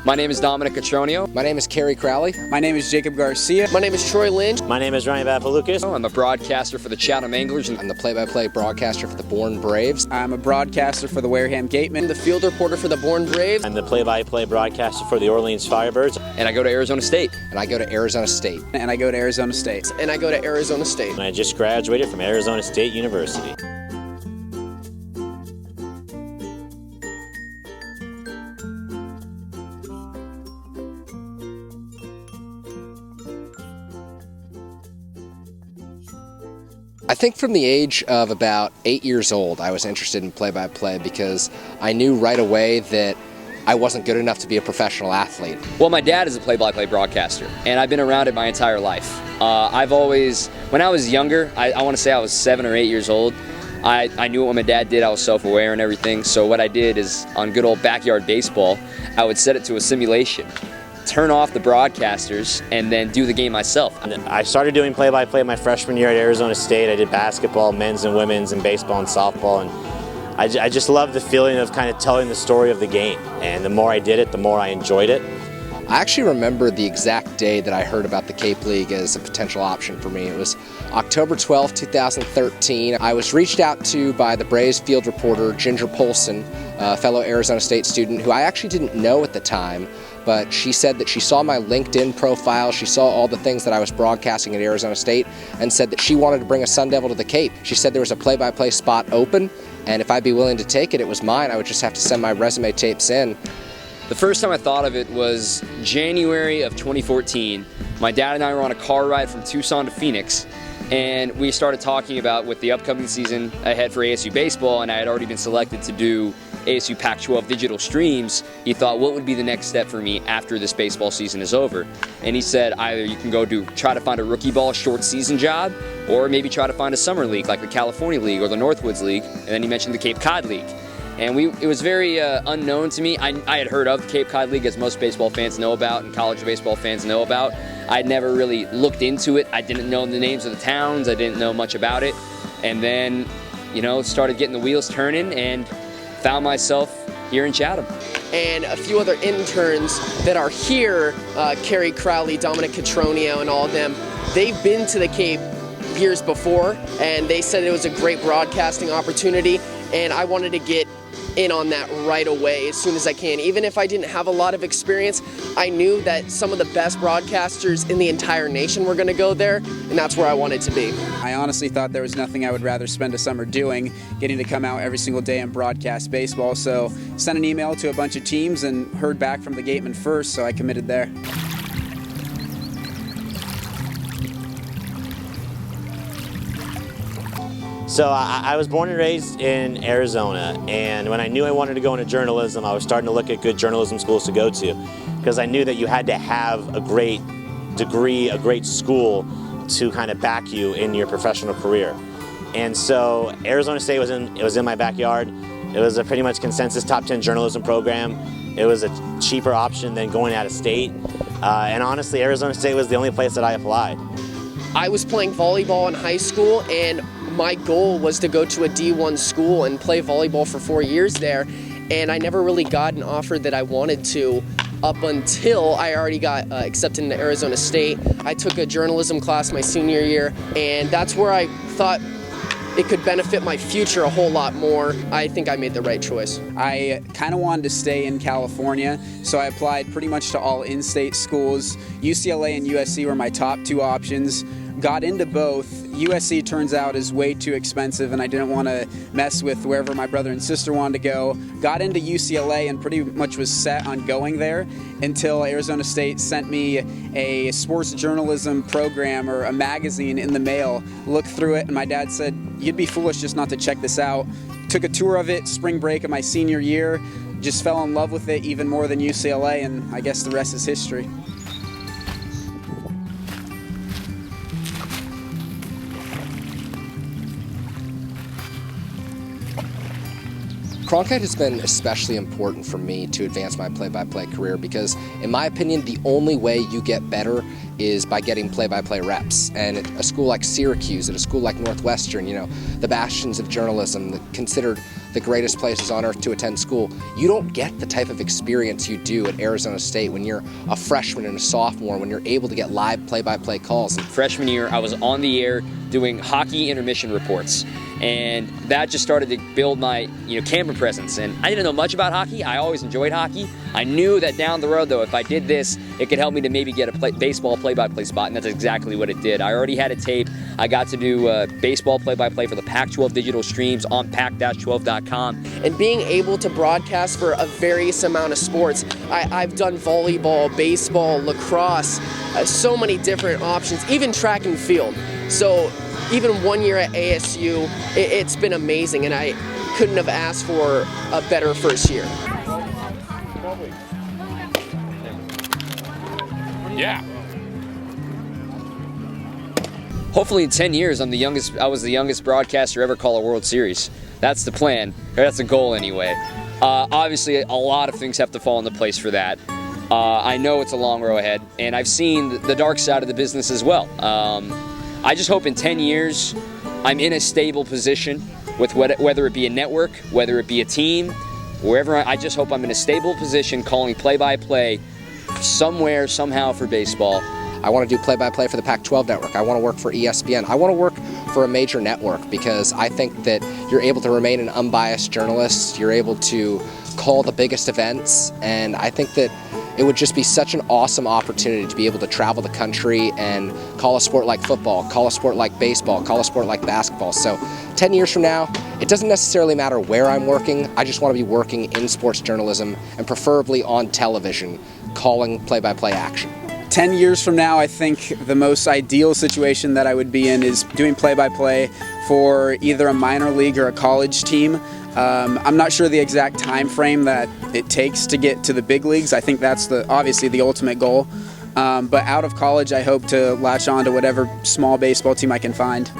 My name is Dominic Catronio. My name is Kerry Crowley. My name is Jacob Garcia. My name is Troy Lynch. My name is Ryan Vafalukas. I'm a broadcaster for the Chatham Anglers. I'm the play-by-play broadcaster for the Bourne Braves. I'm a broadcaster for the Wareham Gatemen. The field reporter for the Bourne Braves. I'm the play-by-play broadcaster for the Orleans Firebirds. And I go to Arizona State. And I go to Arizona State. And I go to Arizona State. And I go to Arizona State. And I just graduated from Arizona State University. I think from the age of about 8 years old, I was interested in play-by-play because I knew right away that I wasn't good enough to be a professional athlete. Well, my dad is a play-by-play broadcaster, and I've been around it my entire life. When I was younger, I want to say I was 7 or 8 years old, I knew what my dad did. I was self-aware and everything. So what I did is, on good old backyard baseball, I would set it to a simulation, turn off the broadcasters, and then do the game myself. I started doing play-by-play my freshman year at Arizona State. I did basketball, men's and women's, and baseball and softball. And I just loved the feeling of kind of telling the story of the game. And the more I did it, the more I enjoyed it. I actually remember the exact day that I heard about the Cape League as a potential option for me. It was October 12, 2013. I was reached out to by the Braves field reporter, Ginger Polson, a fellow Arizona State student who I actually didn't know at the time, but she said that she saw my LinkedIn profile, she saw all the things that I was broadcasting at Arizona State, and said that she wanted to bring a Sun Devil to the Cape. She said there was a play-by-play spot open, and if I'd be willing to take it, it was mine. I would just have to send my resume tapes in. The first time I thought of it was January of 2014. My dad and I were on a car ride from Tucson to Phoenix, and we started talking about with the upcoming season ahead for ASU baseball, and I had already been selected to do ASU Pac-12 digital streams. He thought, what would be the next step for me after this baseball season is over? And he said, either you can go try to find a rookie ball short season job, or maybe try to find a summer league like the California League or the Northwoods League, and then he mentioned the Cape Cod League. And it was very unknown to me. I had heard of the Cape Cod League, as most baseball fans know about and college baseball fans know about. I'd never really looked into it. I didn't know the names of the towns. I didn't know much about it. And then, started getting the wheels turning and found myself here in Chatham. And a few other interns that are here, Kerry Crowley, Dominic Catronio, and all of them, they've been to the Cape years before, and they said it was a great broadcasting opportunity, and I wanted to get in on that right away as soon as I can. Even if I didn't have a lot of experience, I knew that some of the best broadcasters in the entire nation were going to go there, and that's where I wanted to be. I honestly thought there was nothing I would rather spend a summer doing, getting to come out every single day and broadcast baseball. So sent an email to a bunch of teams and heard back from the Gatemen first, so I committed there. So I was born and raised in Arizona, and when I knew I wanted to go into journalism, I was starting to look at good journalism schools to go to, because I knew that you had to have a great degree, a great school to kind of back you in your professional career. And so Arizona State was in my backyard. It was a pretty much consensus top 10 journalism program. It was a cheaper option than going out of state. And honestly, Arizona State was the only place that I applied. I was playing volleyball in high school, and my goal was to go to a D1 school and play volleyball for 4 years there, and I never really got an offer that I wanted to up until I already got accepted into Arizona State. I took a journalism class my senior year, and that's where I thought it could benefit my future a whole lot more. I think I made the right choice. I kind of wanted to stay in California, so I applied pretty much to all in-state schools. UCLA and USC were my top two options. Got into both. USC turns out is way too expensive, and I didn't want to mess with wherever my brother and sister wanted to go. Got into UCLA and pretty much was set on going there until Arizona State sent me a sports journalism program or a magazine in the mail. Looked through it, and my dad said, "You'd be foolish just not to check this out." Took a tour of it spring break of my senior year. Just fell in love with it even more than UCLA, and I guess the rest is history. Cronkite has been especially important for me to advance my play-by-play career because, in my opinion, the only way you get better is by getting play-by-play reps. And at a school like Syracuse, at a school like Northwestern, the bastions of journalism, considered the greatest places on earth to attend school, you don't get the type of experience you do at Arizona State when you're a freshman and a sophomore, when you're able to get live play-by-play calls. Freshman year, I was on the air doing hockey intermission reports, and that just started to build my camera presence. And I didn't know much about hockey. I always enjoyed hockey. I knew that down the road, though, if I did this, it could help me to maybe get a baseball play-by-play spot, and that's exactly what it did. I already had a tape. I got to do baseball play-by-play for the Pac-12 digital streams on pac-12.com. And being able to broadcast for a various amount of sports, I've done volleyball, baseball, lacrosse, so many different options, even track and field. So even 1 year at ASU, it's been amazing, and I couldn't have asked for a better first year. Yeah. Hopefully in 10 years, I was the youngest broadcaster ever call a World Series. That's the plan, or that's the goal anyway. Obviously, a lot of things have to fall into place for that. I know it's a long road ahead, and I've seen the dark side of the business as well. I just hope in 10 years, I'm in a stable position with whether it be a network, whether it be a team, wherever. I just hope I'm in a stable position calling play-by-play somewhere, somehow for baseball. I want to do play-by-play for the Pac-12 network. I want to work for ESPN. I want to work for a major network because I think that you're able to remain an unbiased journalist. You're able to call the biggest events, and I think that it would just be such an awesome opportunity to be able to travel the country and call a sport like football, call a sport like baseball, call a sport like basketball. So 10 years from now, it doesn't necessarily matter where I'm working. I just want to be working in sports journalism and preferably on television, calling play-by-play action. 10 years from now, I think the most ideal situation that I would be in is doing play-by-play for either a minor league or a college team. I'm not sure the exact time frame that it takes to get to the big leagues. I think that's obviously the ultimate goal. But out of college, I hope to latch on to whatever small baseball team I can find.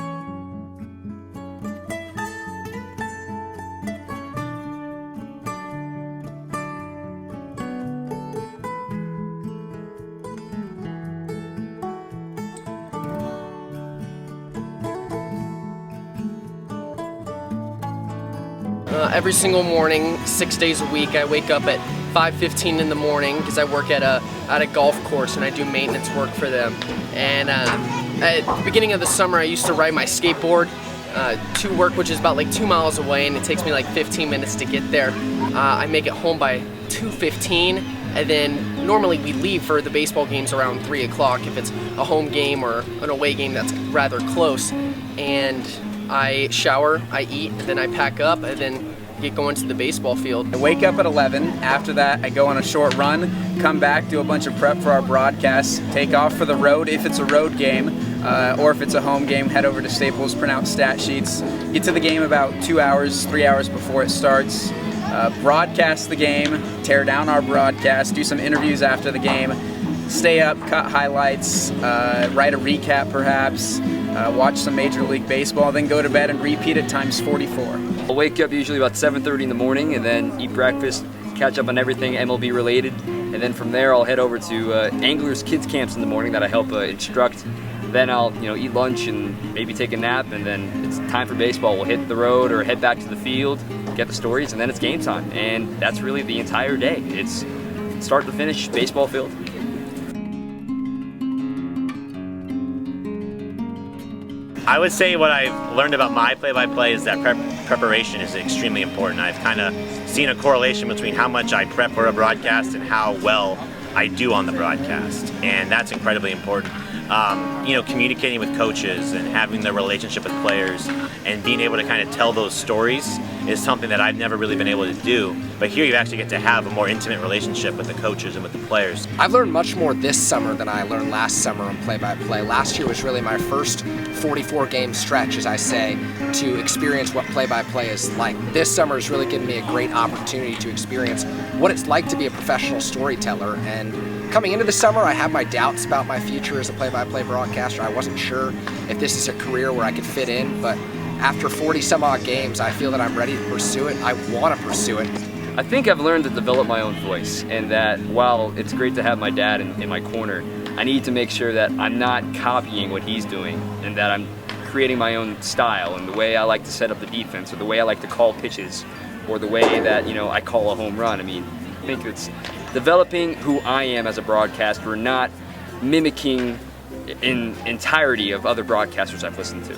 Every single morning, 6 days a week, I wake up at 5:15 in the morning because I work at a golf course and I do maintenance work for them. And at the beginning of the summer, I used to ride my skateboard to work, which is about like 2 miles away, and it takes me like 15 minutes to get there. I make it home by 2:15, and then normally we leave for the baseball games around 3 o'clock if it's a home game or an away game that's rather close. And I shower, I eat, and then I pack up, and then get going to the baseball field. I wake up at 11. After that, I go on a short run, come back, do a bunch of prep for our broadcasts, take off for the road if it's a road game, or if it's a home game, head over to Staples, print out stat sheets, get to the game about 2 hours, 3 hours before it starts, broadcast the game, tear down our broadcast, do some interviews after the game, stay up, cut highlights, write a recap perhaps, watch some Major League Baseball, then go to bed and repeat it times 44. I'll wake up usually about 7:30 in the morning and then eat breakfast, catch up on everything MLB related, and then from there I'll head over to Anglers Kids Camps in the morning that I help instruct. Then I'll eat lunch and maybe take a nap, and then it's time for baseball. We'll hit the road or head back to the field, get the stories, and then it's game time. And that's really the entire day. It's start to finish baseball field. I would say what I've learned about my play-by-play is that preparation is extremely important. I've kind of seen a correlation between how much I prep for a broadcast and how well I do on the broadcast, and that's incredibly important. Communicating with coaches and having the relationship with players and being able to kind of tell those stories is something that I've never really been able to do. But here you actually get to have a more intimate relationship with the coaches and with the players. I've learned much more this summer than I learned last summer on play-by-play. Last year was really my first 44-game stretch, as I say, to experience what play-by-play is like. This summer has really given me a great opportunity to experience what it's like to be a professional storyteller. And coming into the summer, I had my doubts about my future as a play-by-play broadcaster. I wasn't sure if this is a career where I could fit in, but after 40 some odd games, I feel that I'm ready to pursue it. I want to pursue it. I think I've learned to develop my own voice, and that while it's great to have my dad in my corner, I need to make sure that I'm not copying what he's doing, and that I'm creating my own style and the way I like to set up the defense, or the way I like to call pitches, or the way that, you know, I call a home run. I mean, I think it's developing who I am as a broadcaster, not mimicking in entirety of other broadcasters I've listened to.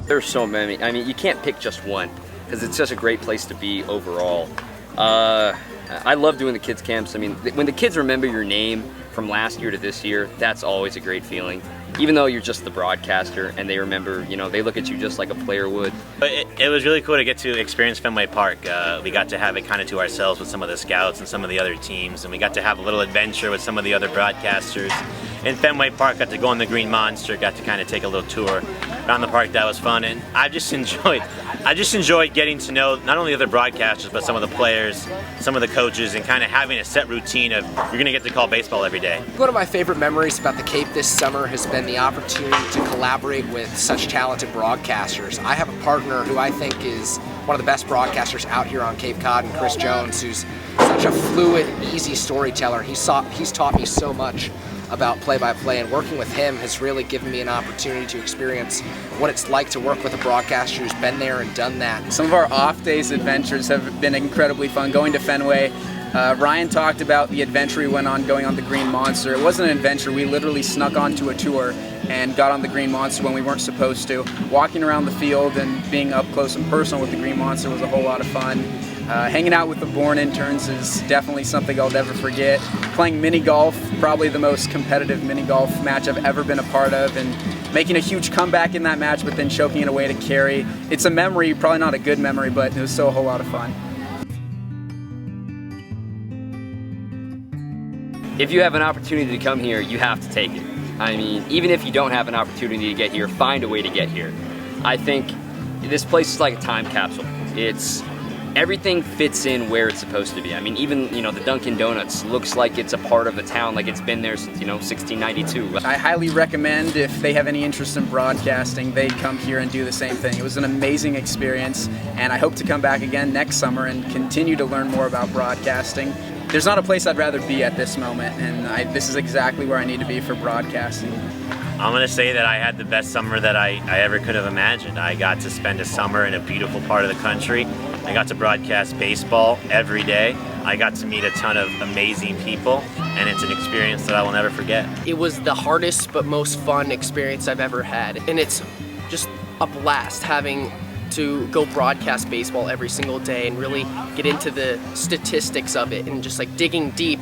There's so many. I mean, you can't pick just one because it's just a great place to be overall. I love doing the kids camps. I mean, when the kids remember your name from last year to this year, that's always a great feeling. Even though you're just the broadcaster and they remember, you know, they look at you just like a player would. It was really cool to get to experience Fenway Park. We got to have it kind of to ourselves with some of the scouts and some of the other teams, and we got to have a little adventure with some of the other broadcasters. In Fenway Park, got to go on the Green Monster, got to kind of take a little tour around the park. That was fun, and I just enjoyed getting to know not only other broadcasters, but some of the players, some of the coaches, and kind of having a set routine of you're going to get to call baseball every day. One of my favorite memories about the Cape this summer has been the opportunity to collaborate with such talented broadcasters. I have a partner who I think is one of the best broadcasters out here on Cape Cod, and Chris Jones, who's such a fluid, easy storyteller. He's taught me so much about play-by-play, and working with him has really given me an opportunity to experience what it's like to work with a broadcaster who's been there and done that. Some of our off-days adventures have been incredibly fun. Going to Fenway, Ryan talked about the adventure we went on going on the Green Monster. It wasn't an adventure, we literally snuck onto a tour and got on the Green Monster when we weren't supposed to. Walking around the field and being up close and personal with the Green Monster was a whole lot of fun. Hanging out with the Born interns is definitely something I'll never forget. Playing mini golf, probably the most competitive mini golf match I've ever been a part of, and making a huge comeback in that match, but then choking it away to Kerry. It's a memory, probably not a good memory, but it was still a whole lot of fun. If you have an opportunity to come here, you have to take it. I mean, even if you don't have an opportunity to get here, find a way to get here. I think this place is like a time capsule. Everything fits in where it's supposed to be. I mean, even, you know, the Dunkin' Donuts looks like it's a part of the town, like it's been there since, you know, 1692. I highly recommend, if they have any interest in broadcasting, they come here and do the same thing. It was an amazing experience, and I hope to come back again next summer and continue to learn more about broadcasting. There's not a place I'd rather be at this moment, and this is exactly where I need to be for broadcasting. I'm going to say that I had the best summer that I ever could have imagined. I got to spend a summer in a beautiful part of the country. I got to broadcast baseball every day. I got to meet a ton of amazing people, and it's an experience that I will never forget. It was the hardest but most fun experience I've ever had, and it's just a blast having to go broadcast baseball every single day and really get into the statistics of it and just like digging deep,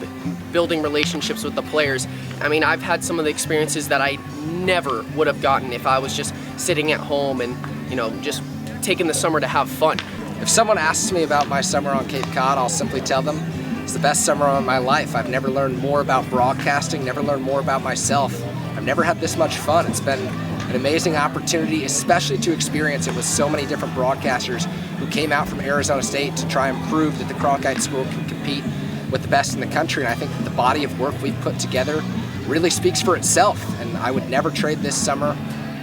building relationships with the players. I mean, I've had some of the experiences that I never would have gotten if I was just sitting at home and, you know, just taking the summer to have fun. If someone asks me about my summer on Cape Cod, I'll simply tell them it's the best summer of my life. I've never learned more about broadcasting, never learned more about myself. I've never had this much fun. It's been an amazing opportunity, especially to experience it with so many different broadcasters who came out from Arizona State to try and prove that the Cronkite school can compete with the best in the country. And I think that the body of work we've put together really speaks for itself. And I would never trade this summer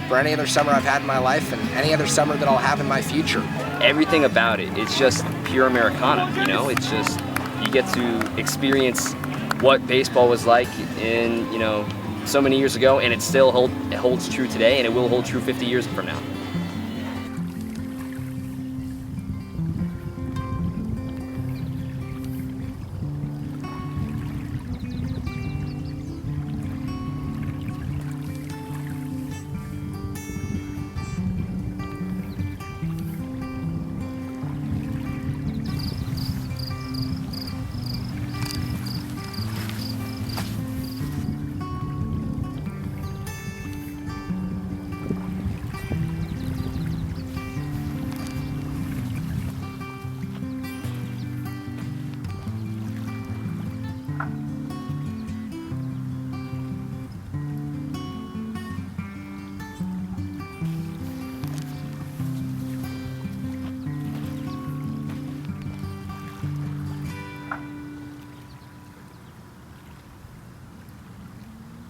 for any other summer I've had in my life and any other summer that I'll have in my future. Everything about it, it's just pure Americana, you know? It's just, you get to experience what baseball was like in, you know, so many years ago, and it still holds true today, and it will hold true 50 years from now.